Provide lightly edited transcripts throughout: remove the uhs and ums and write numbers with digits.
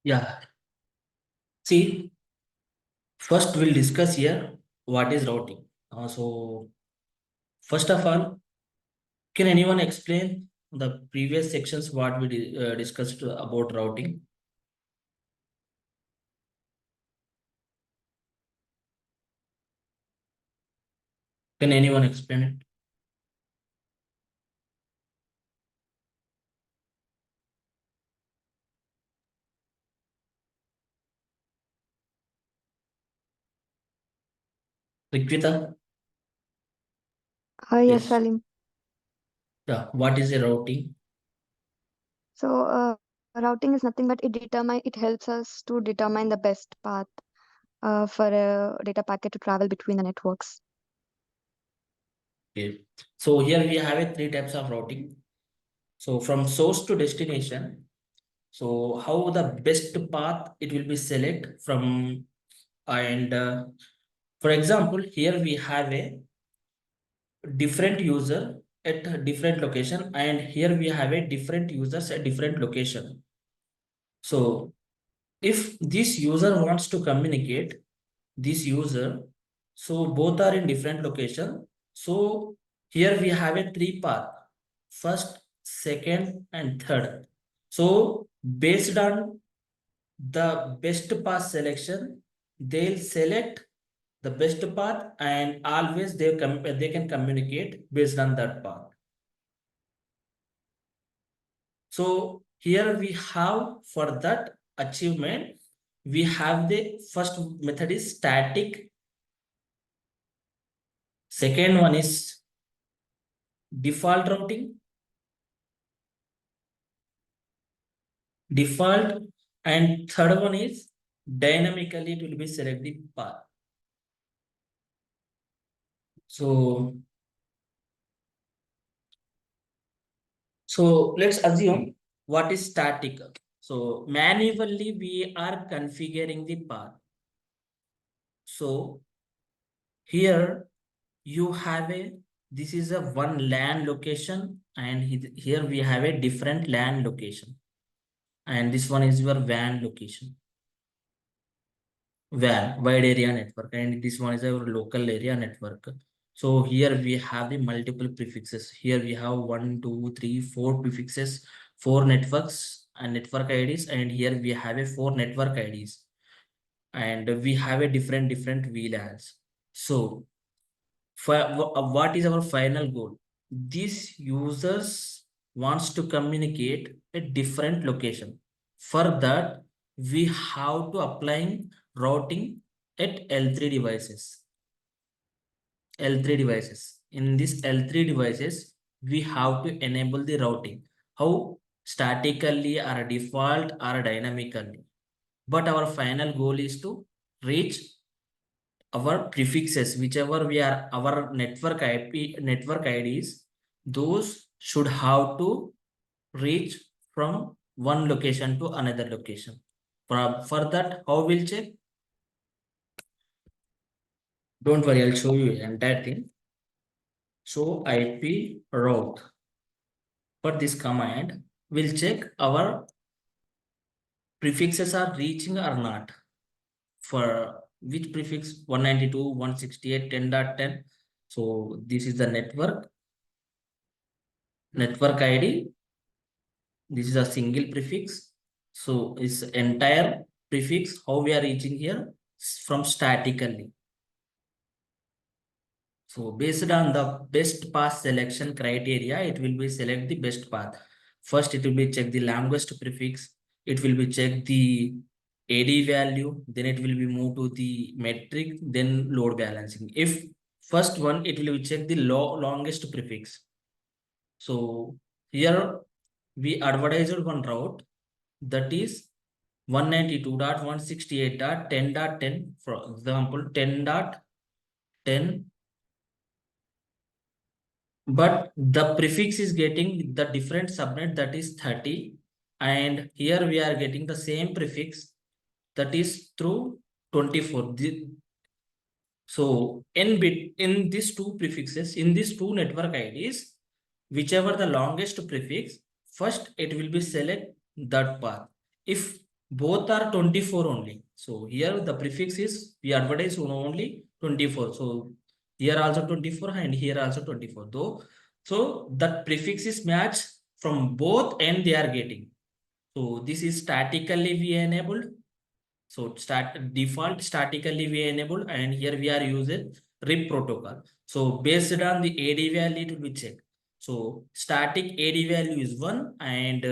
Yeah, see, first we'll discuss here what is routing. So, first of all, can anyone explain the previous sections what we discussed about routing? Can anyone explain it? Rikvita? Yes, Yes. Salim. Yeah, what is a routing? So, routing is nothing but it helps us to determine the best path for a data packet to travel between the networks. Okay. So here we have a three types of routing. So from source to destination. So how the best path it will be select from and for example, here we have a different user at a different location, and here we have a different users at different location. So if this user wants to communicate, this user, so both are in different location. So here we have a three path, first, second, and third. So based on the best path selection, they'll select the best path, and always they can communicate based on that path. So here we have, for that achievement, we have the first method is static, second one is default routing, default, and third one is dynamically it will be select the path. So let's assume what is static. So manually we are configuring the path. So here you have a, this is a one LAN location, and here we have a different LAN location, and this one is your WAN location. WAN, wide area network, and this one is our local area network. So here we have the multiple prefixes. Here we have 1, 2, 3, 4 prefixes, 4 networks and network IDs, and here we have a 4 network IDs, and we have a different VLANs. So what is our final goal? These users wants to communicate a different location. For that, we have to applying routing at L3 devices. L3 devices. In this L3 devices, we have to enable the routing. How? Statically or default or dynamically. But our final goal is to reach our prefixes, whichever we are, our network IP, network IDs, those should have to reach from one location to another location. For that, how we'll check? Don't worry, I'll show you entire thing. So IP route. For this command, we'll check our prefixes are reaching or not. For which prefix? 192, 168, 10.10. So this is the network ID. This is a single prefix. So it's entire prefix. How we are reaching here? From statically. So based on the best path selection criteria, it will be select the best path. First, it will be check the longest prefix. It will be check the AD value. Then it will be moved to the metric. Then load balancing. If first one, it will be check the longest prefix. So here we advertised one route, that is 192.168.10.10. For example, 10.10, but the prefix is getting the different subnet, that is 30, and here we are getting the same prefix, that is through 24. So in these two prefixes, in these two network IDs, whichever the longest prefix, first it will be select that path. If both are 24 only. So here the prefix is we advertise only 24. So here also 24 and here also 24 though. So that prefix is matched from both and they are getting. So this is statically we enabled. So default statically we enabled and here we are using RIP protocol. So based on the AD value to be checked. So static AD value is 1 and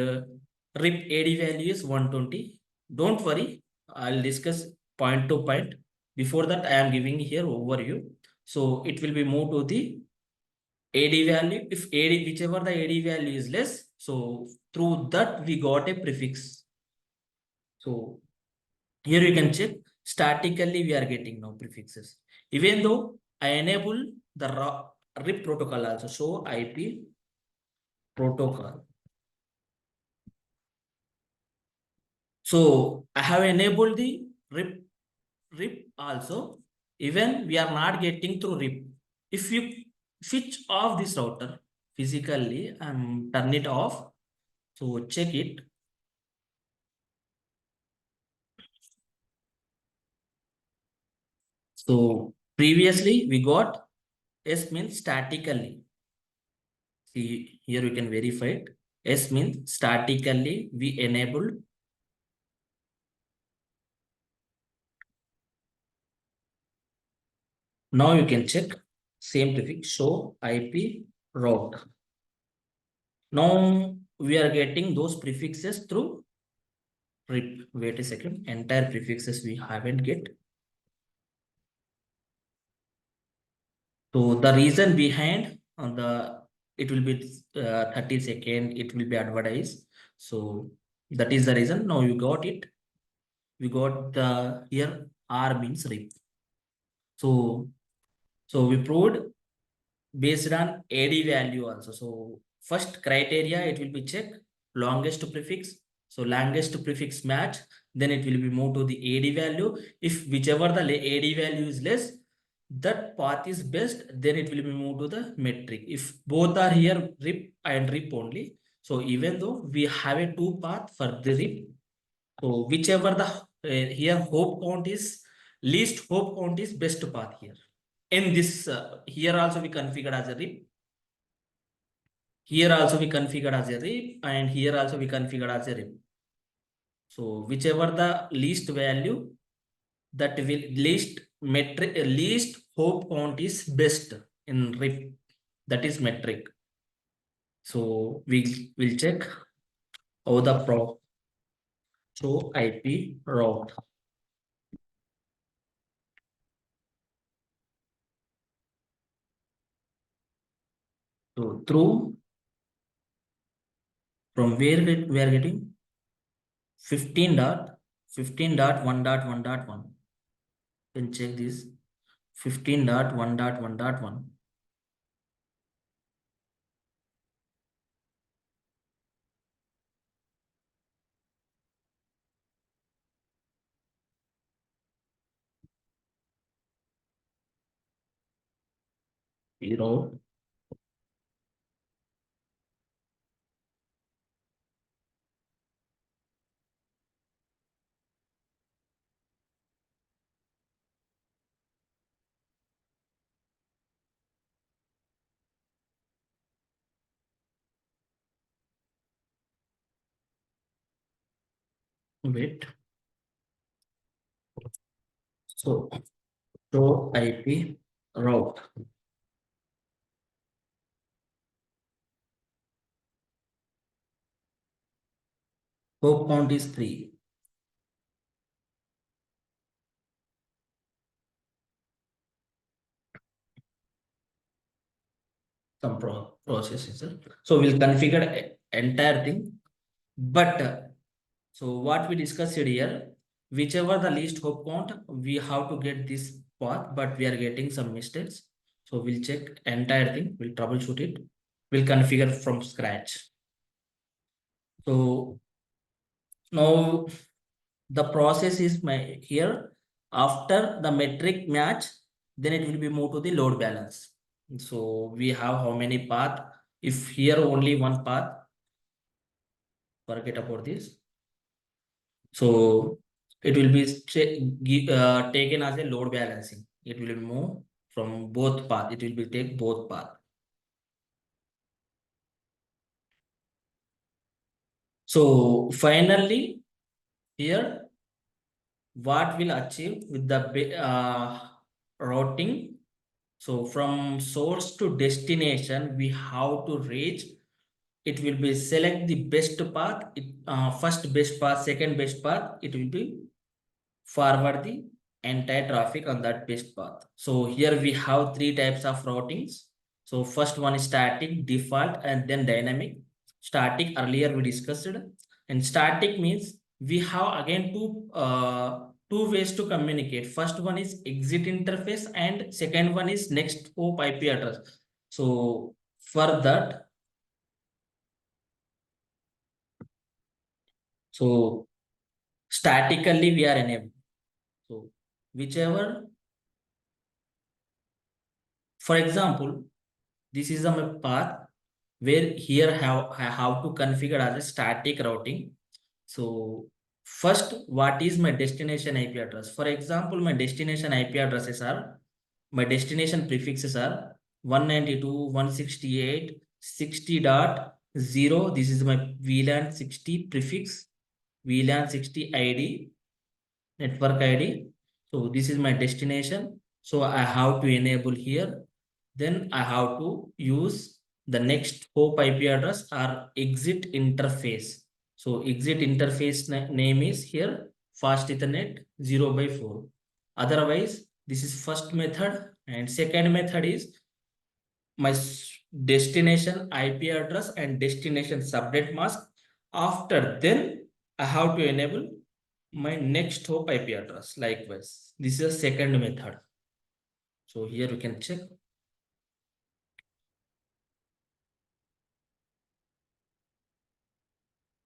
RIP AD value is 120. Don't worry, I'll discuss point to point. Before that, I am giving here overview. So it will be moved to the AD value. If AD, whichever the AD value is less, so through that we got a prefix. So here you can check statically we are getting now prefixes. Even though I enable the RIP protocol also. So IP protocol. So I have enabled the RIP also. Even we are not getting through RIP. If you switch off this router physically and turn it off, so check it. So previously we got S means statically. See here you can verify it. S means statically we enabled. Now you can check same prefix show IP route. Now we are getting those prefixes through RIP. Wait a second. Entire prefixes we haven't get. So the reason behind on the it will be 30 second. It will be advertised. So that is the reason. Now you got it. We got the here R means RIP. So we proved based on AD value also. So first criteria it will be check longest prefix. So longest prefix match, then it will be moved to the AD value. If whichever the AD value is less, that path is best, then it will be moved to the metric. If both are here RIP and RIP only, so even though we have a two path for the RIP, so whichever the here hope count is least hope count is best path here. In this here also we configured as a RIP. Here also we configured as a RIP and here also we configured as a RIP. So whichever the least value that will least metric least hope count is best in RIP. That is metric. So we will check how the pro show IP route. So through from where we are getting 15.15.1.1.1. Then check this 15.1.1.1. Zero. Wait. So show IP route. Hope count is 3. Some process is there. So we'll configure entire thing. But so what we discussed here, whichever the least hope count, we have to get this path, but we are getting some mistakes. So we'll check entire thing. We'll troubleshoot it. We'll configure from scratch. So now the process is my here after the metric match, then it will be moved to the load balance. So we have how many path? If here only one path, forget about this. So it will be taken as a load balancing. It will move from both path. It will be take both path. So finally, here what will achieve with the routing. So from source to destination, we have to reach. It will be select the best path. First best path, second best path. It will be forward the entire traffic on that best path. So here we have three types of routings. So first one is static, default, and then dynamic. Static earlier we discussed, and static means we have again two ways to communicate. First one is exit interface, and second one is next hop IP address. So for that, so statically we are enabled. So whichever, for example, this is my path where here I have to configure as a static routing. So first, what is my destination IP address? For example, my destination IP addresses are, my destination prefixes are 192.168.60.0. This is my VLAN 60 prefix, VLAN 60 ID, network ID. So this is my destination. So I have to enable here. Then I have to use the next hop IP address or exit interface. So exit interface name is here fast Ethernet 0/4. Otherwise, this is first method, and second method is my destination IP address and destination subnet mask. After then, I have to enable my next hop IP address. Likewise, this is a second method. So here you can check.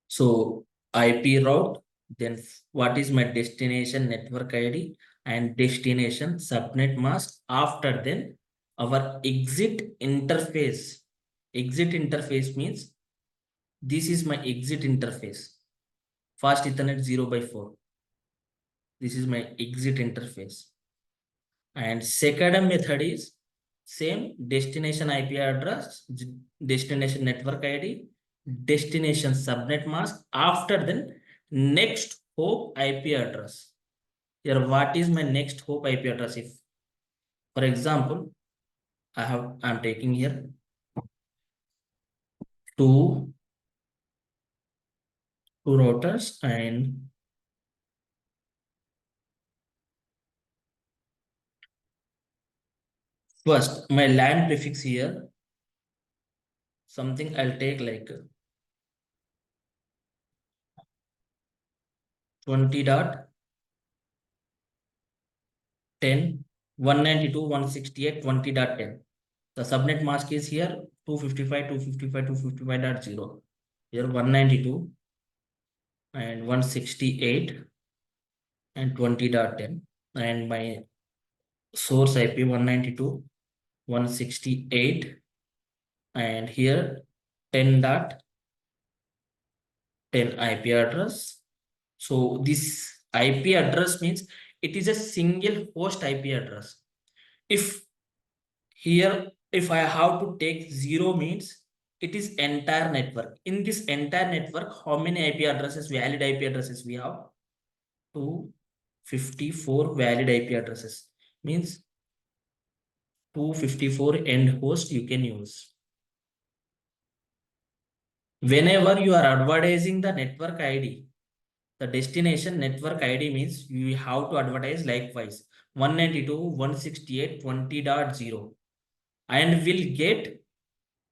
So IP route, then what is my destination network ID and destination subnet mask. After then, our exit interface. Exit interface means this is my exit interface. Fast Ethernet 0/4. This is my exit interface. And second method is same destination IP address, destination network ID, destination subnet mask. After then, next hop IP address. Here, what is my next hop IP address? If, for example, I'm taking here two routers, and first my LAN prefix here, something I'll take like 20.10, 192.168.20.10. The subnet mask is here 255.255.255.0. Here 192 and 168 and 20.10. And my source IP 192.168, and here 10.10 IP address. So this IP address means it is a single host IP address. If here, if I have to take 0 means it is entire network. In this entire network, how many IP addresses, valid IP addresses we have? 254 valid IP addresses. Means 254 end host you can use. Whenever you are advertising the network ID, the destination network ID means you have to advertise likewise 192.168.20.0, and will get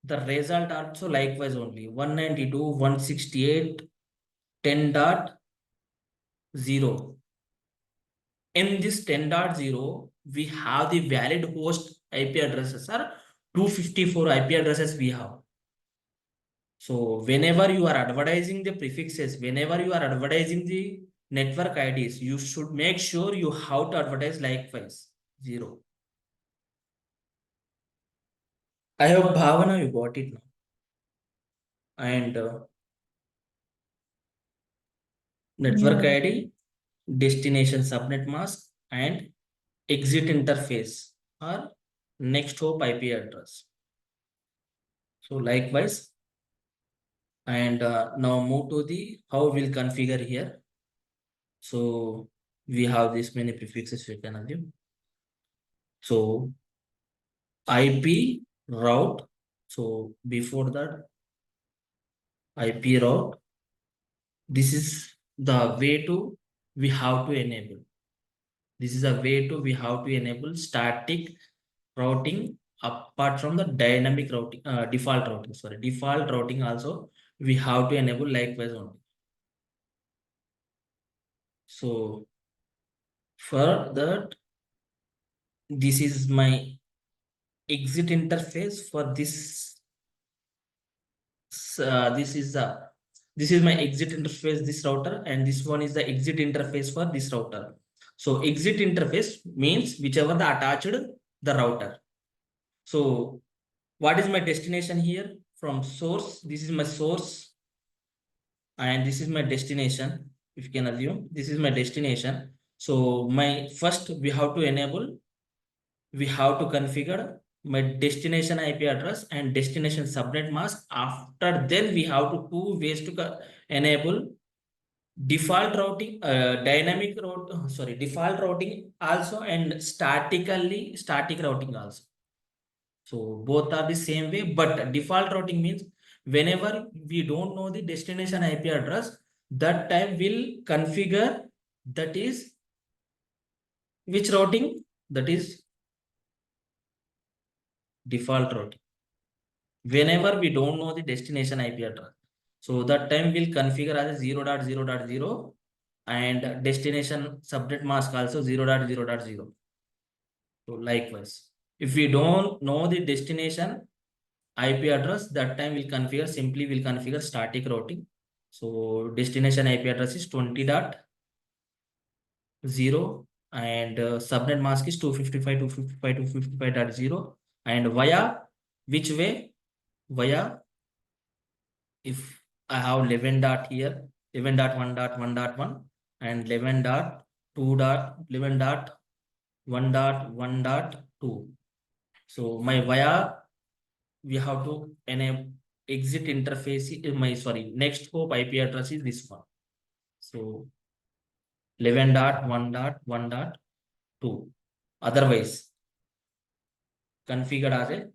the result also likewise only 192.168.10.0. In this 10.0, we have the valid host IP addresses are 254 IP addresses we have. So whenever you are advertising the prefixes, whenever you are advertising the network IDs, you should make sure you have to advertise likewise 0. I hope Bhavana you got it now. And network Yeah. ID, destination subnet mask, and exit interface or next hop IP address. So likewise, and now move to the how we'll configure here. So we have this many prefixes we can assume. So IP route. So before that, IP route. This is the way to we have to enable. This is a way to we have to enable static routing apart from the dynamic routing, default routing. Sorry, default routing also we have to enable likewise only. So for that, this is my exit interface for this. This is the this is my exit interface this router, and this one is the exit interface for this router. So exit interface means whichever the attached the router. So what is my destination here? From source, this is my source and this is my destination. If you can assume, this is my destination. So my first we have to enable, we have to configure my destination IP address and destination subnet mask. After then we have to two ways to enable default routing, dynamic route, sorry, default routing also, and static routing also. So both are the same way, but default routing means whenever we don't know the destination IP address, that time we'll configure, that is which routing, that is default routing. Whenever we don't know the destination IP address, so that time we'll configure as a 0.0.0 and destination subnet mask also 0.0.0. So likewise, if we don't know the destination IP address, that time we'll configure, simply we'll configure static routing. So destination IP address is 20.0 and subnet mask is 255.255.255.0, and via which way? Via, if I have 11 dot here, 11.1.1.1 and 11.2.11.1.1.2. So my via, we have to enable exit interface, my sorry, next hop IP address is this one. So 11.1.1.2. Otherwise, configured as a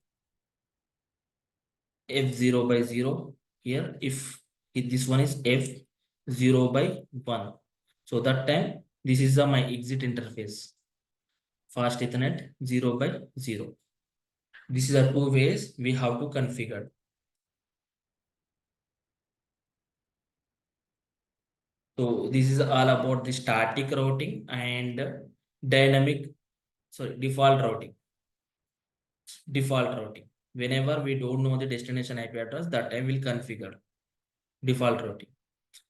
F0/0 here. If this one is F0/1. So that time, this is my exit interface. Fast Ethernet 0/0. This is the two ways we have to configure. So this is all about the static routing and dynamic, sorry, default routing. Default routing. Whenever we don't know the destination IP address, that time we'll configure default routing.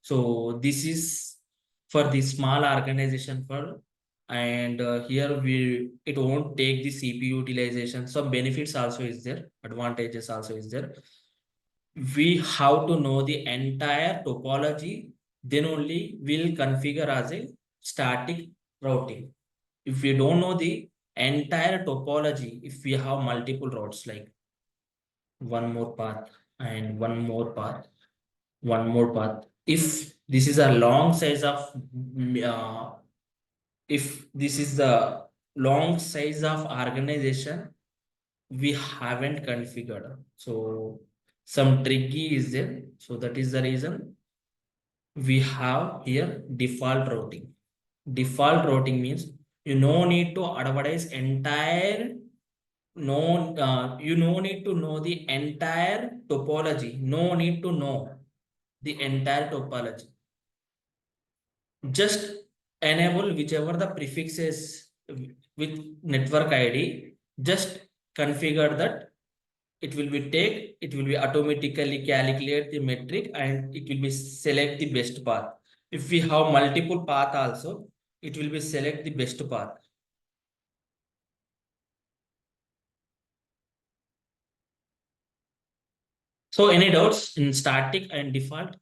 So this is for the small organization for, and here it won't take the CPU utilization. Some benefits also is there, advantages also is there. We have to know the entire topology, then only we'll configure as a static routing. If we don't know the entire topology, if we have multiple routes like one more path and one more path, one more path, if this is a long size of if this is the long size of organization, we haven't configured. So some tricky is there. So that is the reason we have here default routing. Default routing means you no need to advertise entire, no, you no need to know the entire topology. No need to know the entire topology. Just enable whichever the prefixes with network ID. Just configure that it will be automatically calculate the metric and it will be select the best path. If we have multiple path also, it will be select the best path. So any doubts in static and default?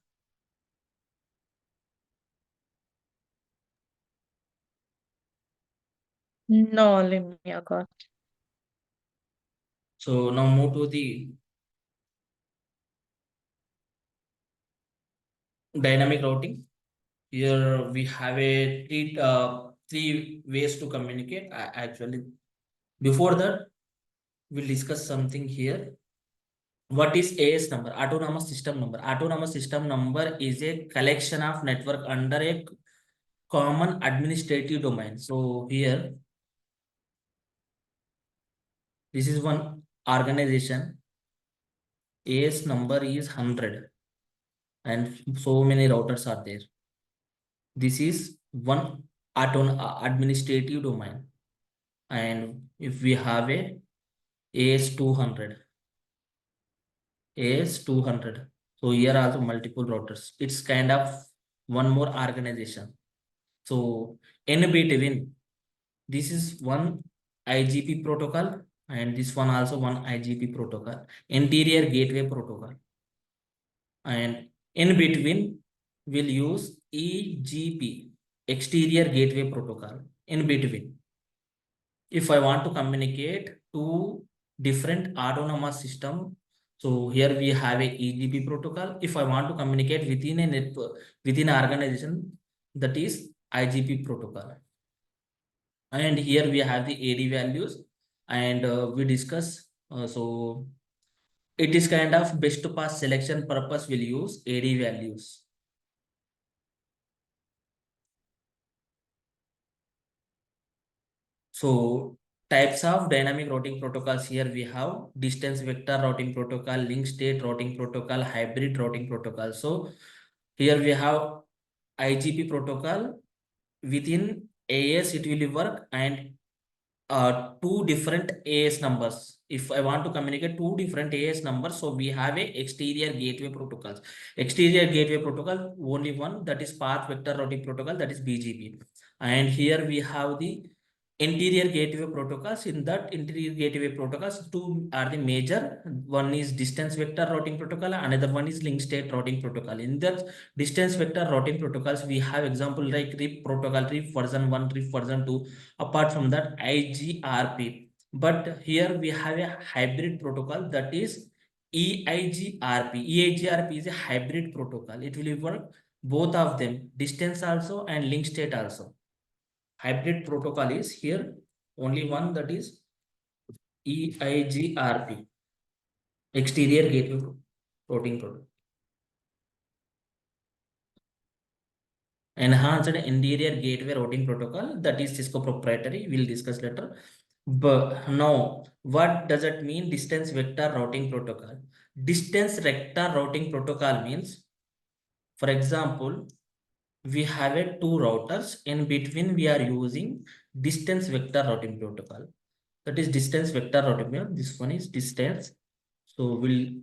No, Limia got. So now move to the dynamic routing. Here we have a three ways to communicate. Actually, before that, we'll discuss something here. What is AS number? Autonomous system number. Autonomous system number is a collection of network under a common administrative domain. So here, this is one organization. AS number is 100 and so many routers are there. This is one administrative domain. And if we have a AS200, AS200. So here also multiple routers. It's kind of one more organization. So in between, this is one IGP protocol and this one also one IGP protocol, interior gateway protocol. And in between, we'll use EGP, exterior gateway protocol, in between. If I want to communicate to different autonomous system, so here we have a EGP protocol. If I want to communicate within a network, within an organization, that is IGP protocol. And here we have the AD values and we discuss. So it is kind of best to pass selection purpose will use AD values. So types of dynamic routing protocols, here we have distance vector routing protocol, link state routing protocol, hybrid routing protocol. So here we have IGP protocol. Within AS it will work, and two different AS numbers. If I want to communicate two different AS numbers, so we have a exterior gateway protocols. Exterior gateway protocol, only one, that is path vector routing protocol, that is BGP. And here we have the interior gateway protocols. In that interior gateway protocols, two are the major. One is distance vector routing protocol, another one is link state routing protocol. In that distance vector routing protocols, we have example like RIP protocol, RIP version 1, RIP version 2. Apart from that, IGRP. But here we have a hybrid protocol, that is EIGRP. EIGRP is a hybrid protocol. It will work both of them, distance also and link state also. Hybrid protocol is here only one, that is EIGRP, exterior gateway routing protocol. Enhanced interior gateway routing protocol, that is Cisco proprietary, we'll discuss later. But now, what does it mean, distance vector routing protocol? Distance vector routing protocol means, for example, we have a two routers, in between we are using distance vector routing protocol. That is distance vector routing. This one is distance. So we'll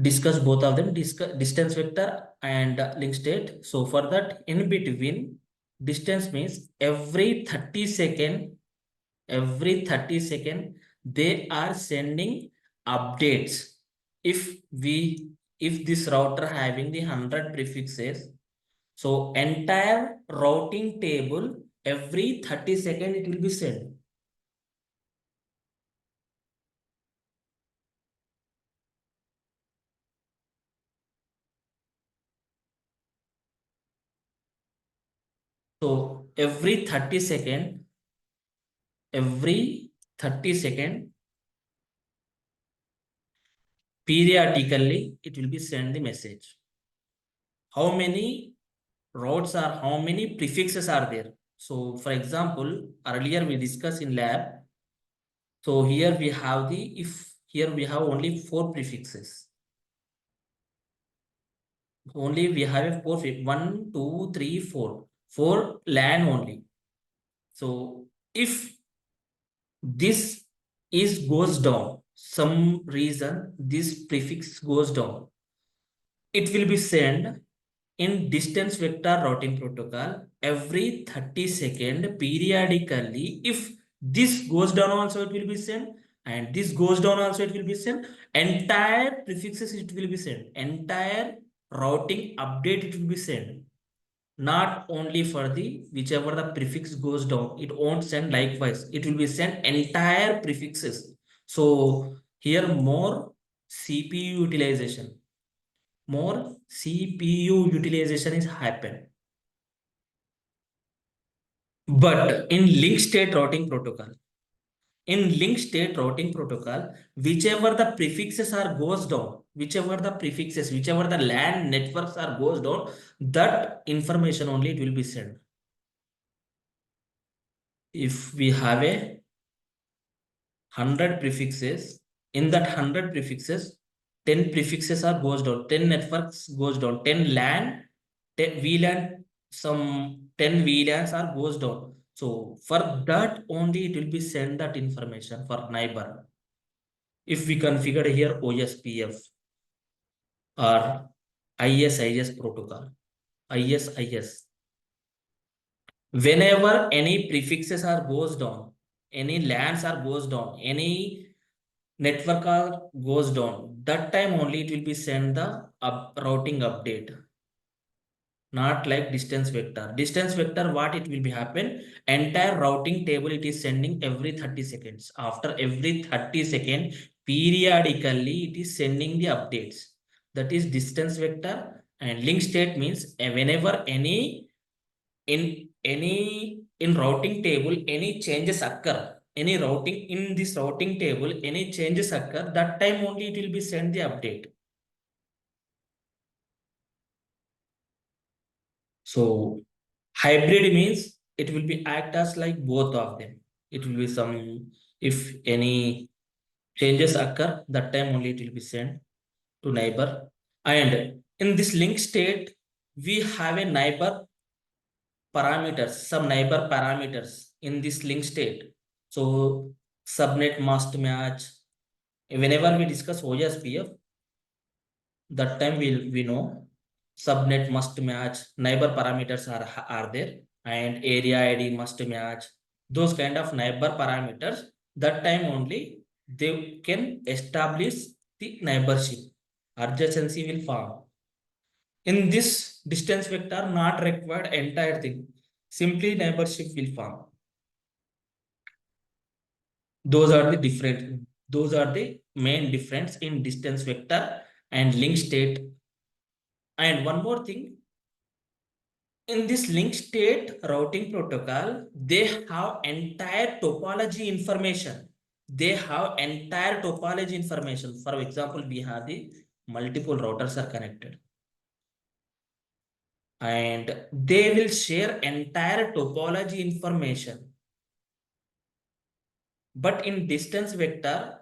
discuss both of them, distance vector and link state. So for that, in between, distance means every 30 second, they are sending updates. If this router having the 100 prefixes, so entire routing table every 30 second it will be sent. So every 30 second, periodically it will be send the message. How many routes are, how many prefixes are there? So for example, earlier we discussed in lab. So here we have here we have only 4 prefixes. Only we have a 4, 1, 2, 3, 4. 4 LAN only. So if this is goes down, some reason this prefix goes down, it will be sent in distance vector routing protocol every 30 second periodically. If this goes down also it will be sent, and this goes down also it will be sent. Entire prefixes it will be sent. Entire routing update it will be sent. not only for the whichever the prefix goes down, it won't send likewise. It will be sent entire prefixes. So here more CPU utilization, more CPU utilization is happen. But in link state routing protocol, whichever the prefixes are goes down, whichever the LAN networks are goes down, that information only it will be sent. If we have a 100 prefixes, in that 100 prefixes, 10 prefixes are goes down, 10 networks goes down, 10 LAN, 10 VLAN, some 10 VLANs are goes down. So for that only it will be send that information for neighbor. If we configure here OSPF or ISIS protocol, ISIS, whenever any prefixes are goes down, any LANs are goes down, any network are goes down, that time only it will be send the routing update. Not like distance vector. Distance vector, what it will be happen? Entire routing table it is sending every 30 seconds. After every 30 seconds, periodically it is sending the updates. That is distance vector. And link state means whenever any in routing table any changes occur, any routing in this routing table any changes occur, that time only it will be send the update. So hybrid means it will be act as like both of them. It will be some, if any changes occur, that time only it will be sent to neighbor. And in this link state, we have a neighbor parameters, some neighbor parameters in this link state. So subnet must match. Whenever we discuss OSPF, that time we know subnet must match, neighbor parameters are there, and area ID must match. Those kind of neighbor parameters, that time only they can establish the neighborship. Adjacency will form. In this distance vector, not required entire thing. Simply neighborship will form. Those are the different. Those are the main difference in distance vector and link state. And one more thing, in this link state routing protocol, they have entire topology information. They have entire topology information. For example, we have the multiple routers are connected, and they will share entire topology information. But in distance vector,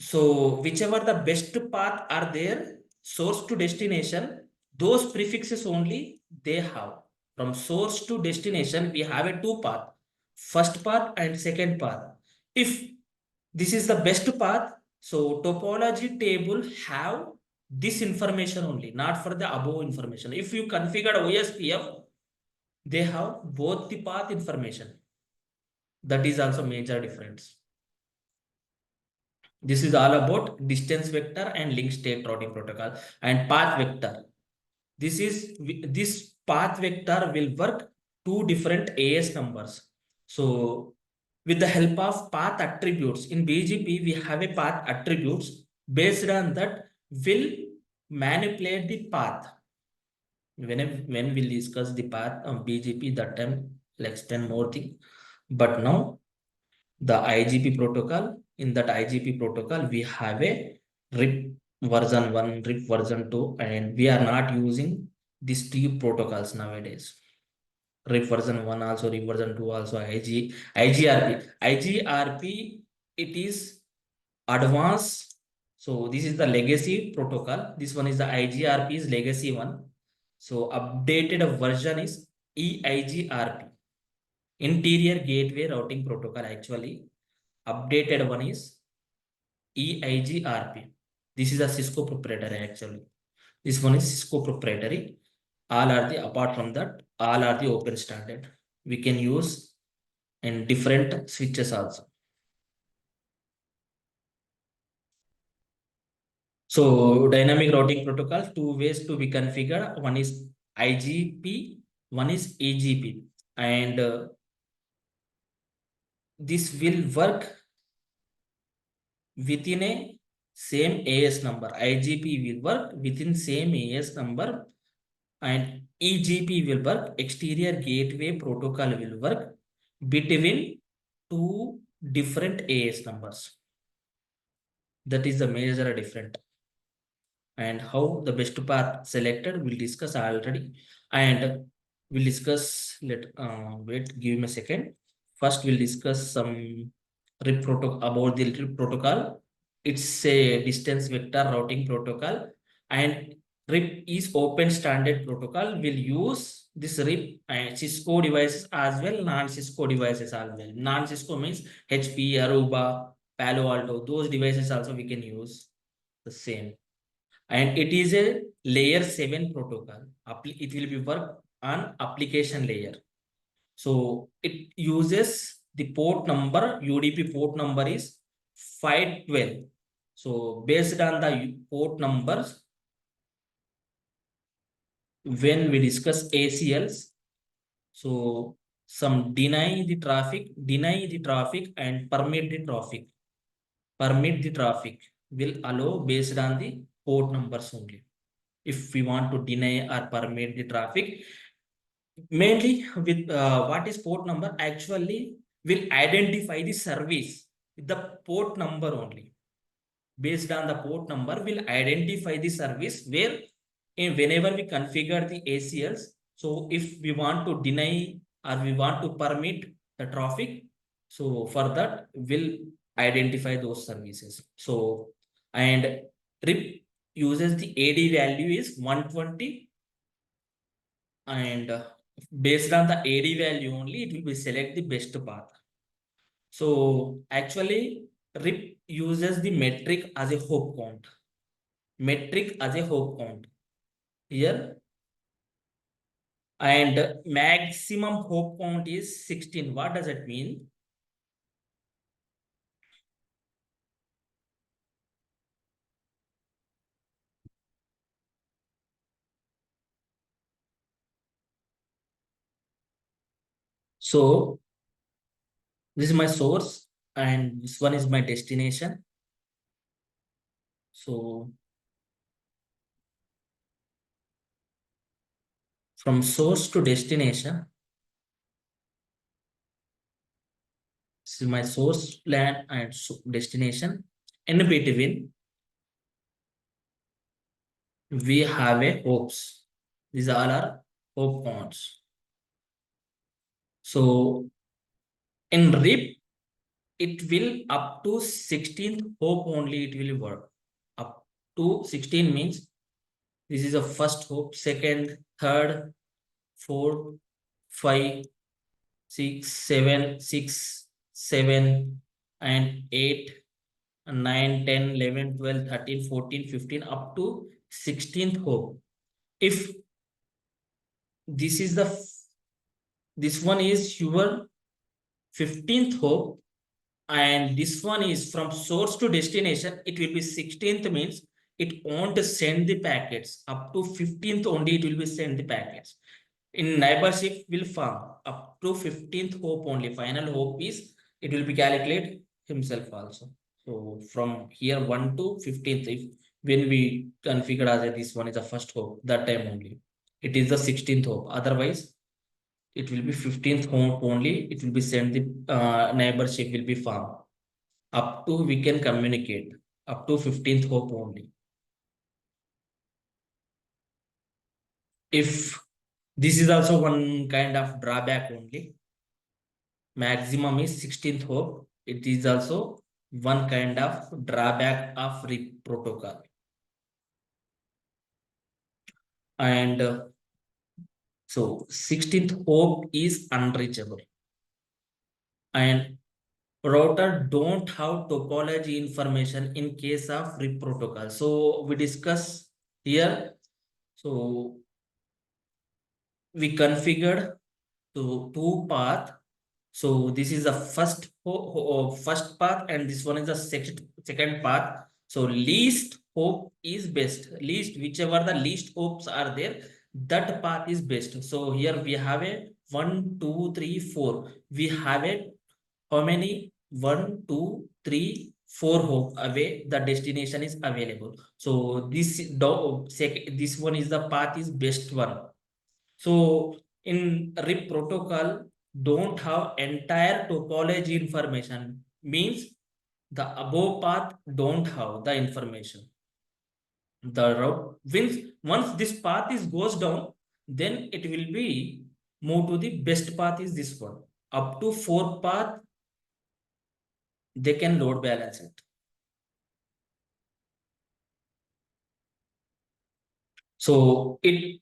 so whichever the best path are there, source to destination, those prefixes only they have. From source to destination, we have a two path, first path and second path. If this is the best path, so topology table have this information only, not for the above information. If you configure OSPF, they have both the path information. That is also major difference. This is all about distance vector and link state routing protocol. And path vector. This path vector will work two different AS numbers. So with the help of path attributes in BGP, we have a path attributes. Based on that, will manipulate the path. When we'll discuss the path of BGP, that time I'll explain more thing. But now the IGP protocol. In that IGP protocol, we have a RIP version 1, RIP version 2, and we are not using these two protocols nowadays. RIP version 1 also, RIP version 2 also, IGRP. IGRP, it is advanced. So this is the legacy protocol. This one is the IGRP is legacy one. So updated version is EIGRP. Interior Gateway Routing Protocol. Actually, updated one is EIGRP. This is a Cisco proprietary actually. This one is Cisco proprietary. All are the, apart from that, all are the open standard. We can use in different switches also. So dynamic routing protocol, two ways to be configured. One is IGP, one is AGP, and this will work within a same AS number. IGP will work within same AS number, and EGP will work, exterior gateway protocol will work between two different AS numbers. That is the major difference. And how the best path selected we'll discuss already, and we'll discuss, wait, give me a second. First we'll discuss some RIP protocol, about the RIP protocol. It's a distance vector routing protocol, and RIP is open standard protocol. Will use this RIP and Cisco devices as well, non-Cisco devices as well. Non-Cisco means HP, Aruba, Palo Alto, those devices also we can use the same. And it is a layer 7 protocol. It will be work on application layer. So it uses the port number, UDP port number is 512. So based on the port numbers, when we discuss ACLs, so some deny the traffic and permit the traffic. Permit the traffic will allow based on the port numbers only. If we want to deny or permit the traffic, mainly with what is port number, actually will identify the service with the port number only. Based on the port number, will identify the service where whenever we configure the ACLs. So if we want to deny or we want to permit the traffic, so for that will identify those services. So, and RIP uses the AD value is 120, and based on the AD value only, it will be select the best path. So actually RIP uses the metric as a hop count. Metric as a hop count here, and maximum hop count is 16. What does it mean? So this is my source and this one is my destination. So from source to destination, this is my source LAN and destination. In between, we have a hopes. These all are hope counts. So in RIP, it will up to 16th hope only it will work. Up to 16 means this is the first hope, second, third, fourth, 5, 6, 7, 6, 7, and 8, 9, 10, 11, 12, 13, 14, 15, up to 16th hope. If this is this one is your 15th hope, and this one is from source to destination, it will be 16th means it won't send the packets. Up to 15th only it will be send the packets. In neighborship will form up to 15th hope only. Final hope is it will be calculated himself also. So from here 1 to 15th, if when we configure as this one is the first hope, that time only it is the 16th hope. Otherwise it will be 15th hope only. It will be sent, the neighborship will be formed. Up to we can communicate up to 15th hope only. If this is also one kind of drawback only, maximum is 16th hope. It is also one kind of drawback of RIP protocol. And so 16th hope is unreachable, and router don't have topology information in case of RIP protocol. So we discuss here. So we configured two path. So this is the first path, and this one is the second path. So least hope is best. Least, whichever the least hopes are there, that path is best. So here we have a 1, 2, 3, 4. We have a how many? 1, 2, 3, 4 home away the destination is available. So this one is the path is best one. So in RIP protocol don't have entire topology information, means the above path don't have the information. The route once this path is goes down, then it will be move to the best path is this one. Up to 4 path they can load balance it. So it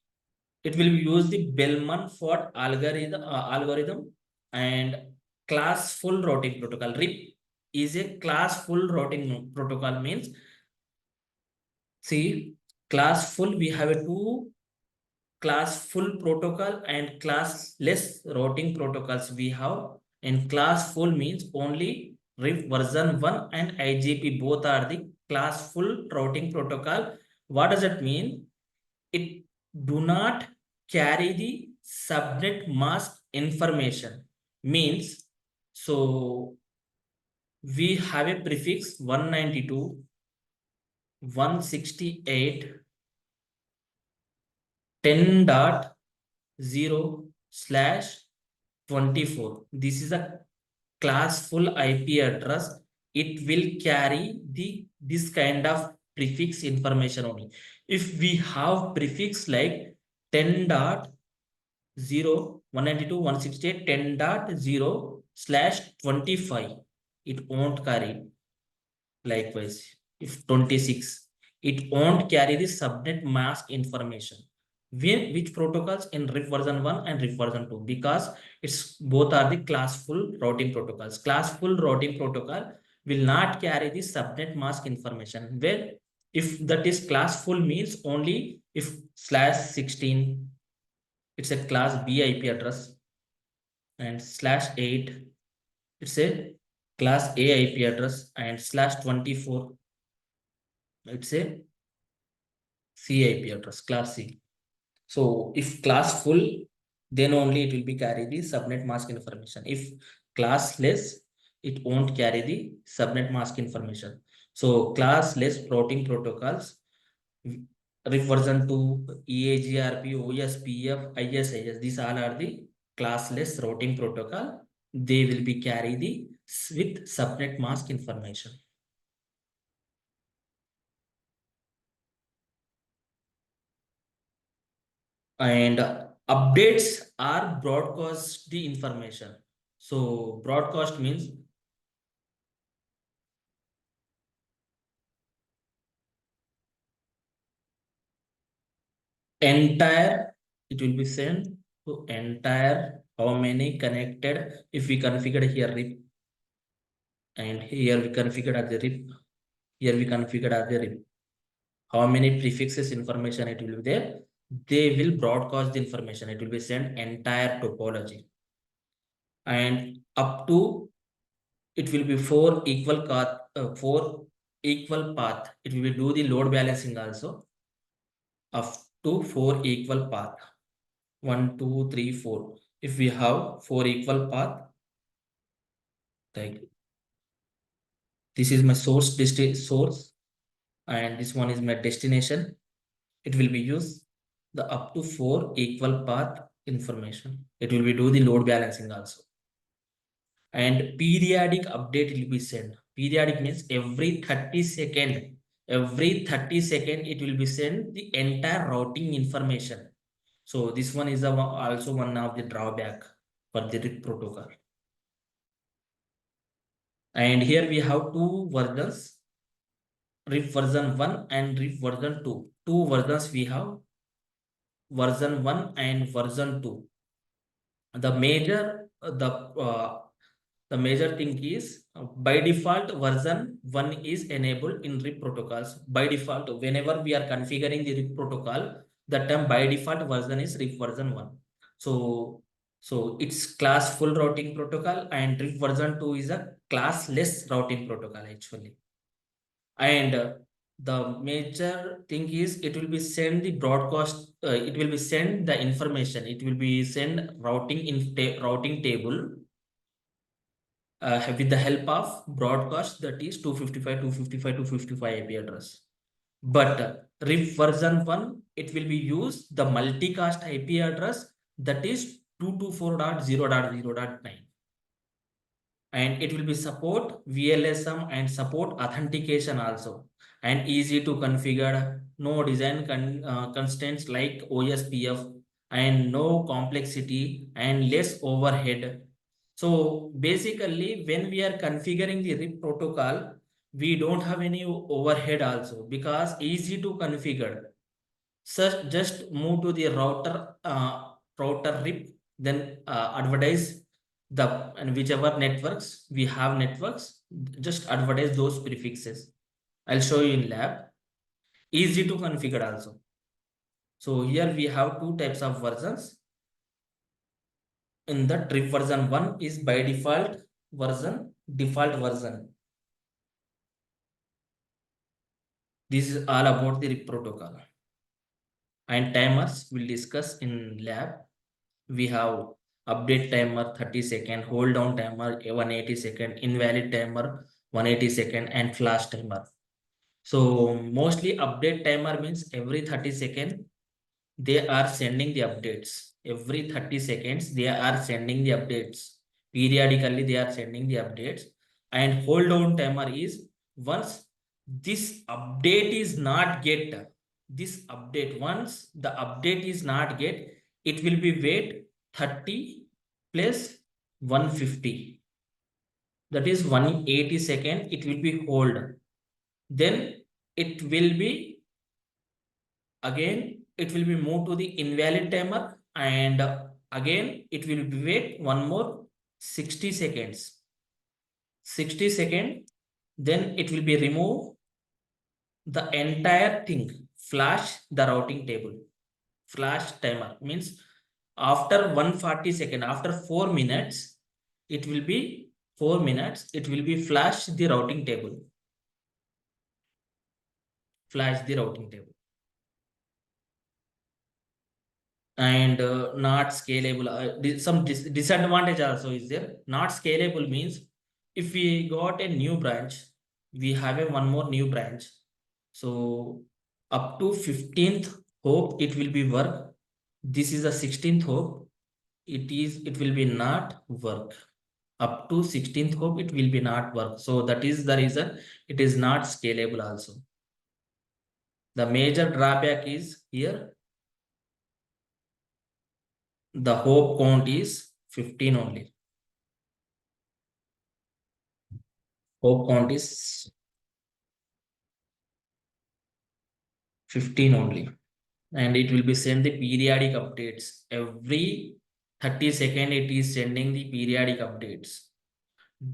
will use the Bellman-Ford algorithm and classful routing protocol. RIP is a classful routing protocol, means see classful we have a two classful protocol and classless routing protocols we have. And classful means only RIP version 1 and IGP both are the classful routing protocol. What does it mean? It do not carry the subnet mask information, means so we have a prefix 192 168 10.0/24. This is a classful IP address. It will carry this kind of prefix information only. If we have prefix like 10.0 192 10.0/25, it won't carry. Likewise, if 26, it won't carry the subnet mask information. Which protocols in RIP version 1 and RIP version 2? Because it's both are the classful routing protocols. Classful routing protocol will not carry the subnet mask information. Well, if that is classful means only if /16, it's a class B IP address, and /8, it's a class A IP address, and /24, it's a C IP address, class C. So if class full, then only it will be carry the subnet mask information. If classless, it won't carry the subnet mask information. So classless routing protocols, RIP version 2, EAGRP, OSPF, ISIS, these all are the classless routing protocol. They will be carry the with subnet mask information. And updates are broadcast the information. So broadcast means entire, it will be sent to entire how many connected. If we configure here RIP, and here we configure as the RIP, here we configure as the RIP, how many prefixes information it will be there, they will broadcast the information. It will be sent entire topology, and up to it will be 4 equal path, 4 equal path. It will be do the load balancing also up to 4 equal path. 1, 2, 3, 4. If we have 4 equal path, like this is my source source, and this one is my destination. It will be used the up to 4 equal path information. It will be do the load balancing also. And periodic update will be sent. Periodic means every 30 second. Every 30 second it will be sent the entire routing information. So this one is also one of the drawback for the RIP protocol. And here we have two versions, RIP version 1 and RIP version 2. Two versions we have, version 1 and version 2. The major thing is by default version 1 is enabled in RIP protocols. By default, whenever we are configuring the RIP protocol, that time by default version is RIP version 1. So it's class full routing protocol, and RIP version 2 is a classless routing protocol actually. And The major thing is it will be send the broadcast, it will be send the information, it will be send routing routing table with the help of broadcast, that is 255, 255, 255 IP address. But RIP version 1, it will be used the multicast IP address, that is 224.0.0.9. And it will be support VLSM and support authentication also, and easy to configure, no design constraints like OSPF, and no complexity and less overhead. So basically, when we are configuring the RIP protocol, we don't have any overhead also, because easy to configure. So just move to the router RIP, then advertise the, and whichever networks we have networks, just advertise those prefixes. I'll show you in lab. Easy to configure also. So here we have two types of versions. In the RIP version 1 is by default version. This is all about the RIP protocol. And timers we'll discuss in lab. We have update timer 30 second, hold down timer 180 second, invalid timer 180 second, and flash timer. So mostly update timer means every 30 second they are sending the updates. Every 30 seconds they are sending the updates. Periodically they are sending the updates. And hold down timer is once this update is not get, once the update is not get, it will be wait 30 plus 150. That is 180 second, it will be hold. Then it will be again, it will be moved to the invalid timer, and again it will be wait one more 60 seconds. 60 second, then it will be remove the entire thing, flash the routing table. Flash timer means after 140 second, after 4 minutes, it will be 4 minutes, it will be flash the routing table. Flash the routing table. And not scalable. Some disadvantage also is there. Not scalable means if we got a new branch, we have a one more new branch. So up to 15th hope it will be work. This is the 16th hope. It will be not work. Up to 16th hope it will be not work. So that is the reason it is not scalable also. The major drawback is here the hope count is 15 only. Hope count is 15 only. And it will be send the periodic updates. Every 30 seconds it is sending the periodic updates.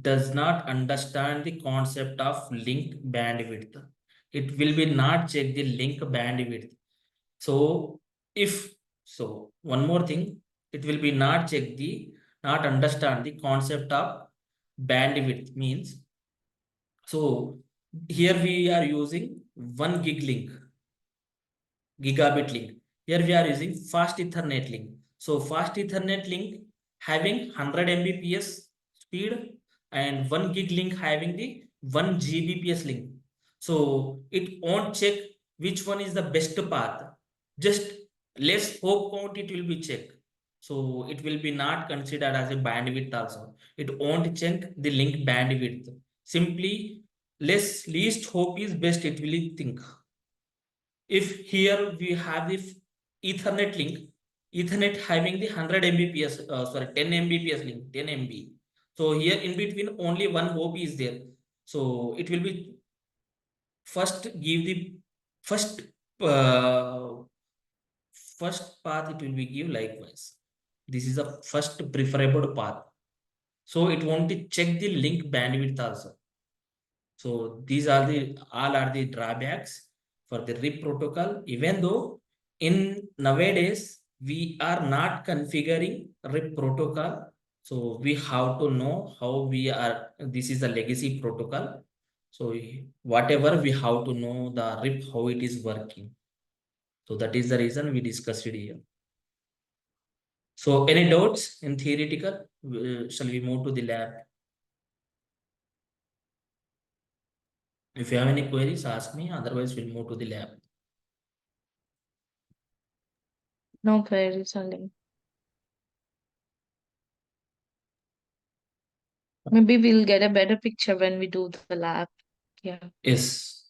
Does not understand the concept of link bandwidth. It will be not check the link bandwidth. So one more thing, it will be not check the, not understand the concept of bandwidth means. So here we are using 1 gig link, gigabit link. Here we are using fast Ethernet link. So fast Ethernet link having 100 Mbps speed, and 1 gig link having the 1 Gbps link. So it won't check which one is the best path. Just less hope count it will be checked. So it will be not considered as a bandwidth also. It won't check the link bandwidth. Simply least hope is best, it will think. If here we have the Ethernet link, Ethernet having the 100 Mbps, 10 Mbps link, 10 MB. So here in between only one hope is there. So it will be first give the first first path, it will be give likewise. This is the first preferable path. So it won't check the link bandwidth also. So these are all are the drawbacks for the RIP protocol. Even though in nowadays we are not configuring RIP protocol, so we have to know how we are. This is a legacy protocol. So whatever we have to know the RIP, how it is working. So that is the reason we discussed it here. So any doubts in theoretical? Shall we move to the lab? If you have any queries, ask me. Otherwise, we'll move to the lab. No queries, only. Maybe we'll get a better picture when we do the lab. Yeah. Yes.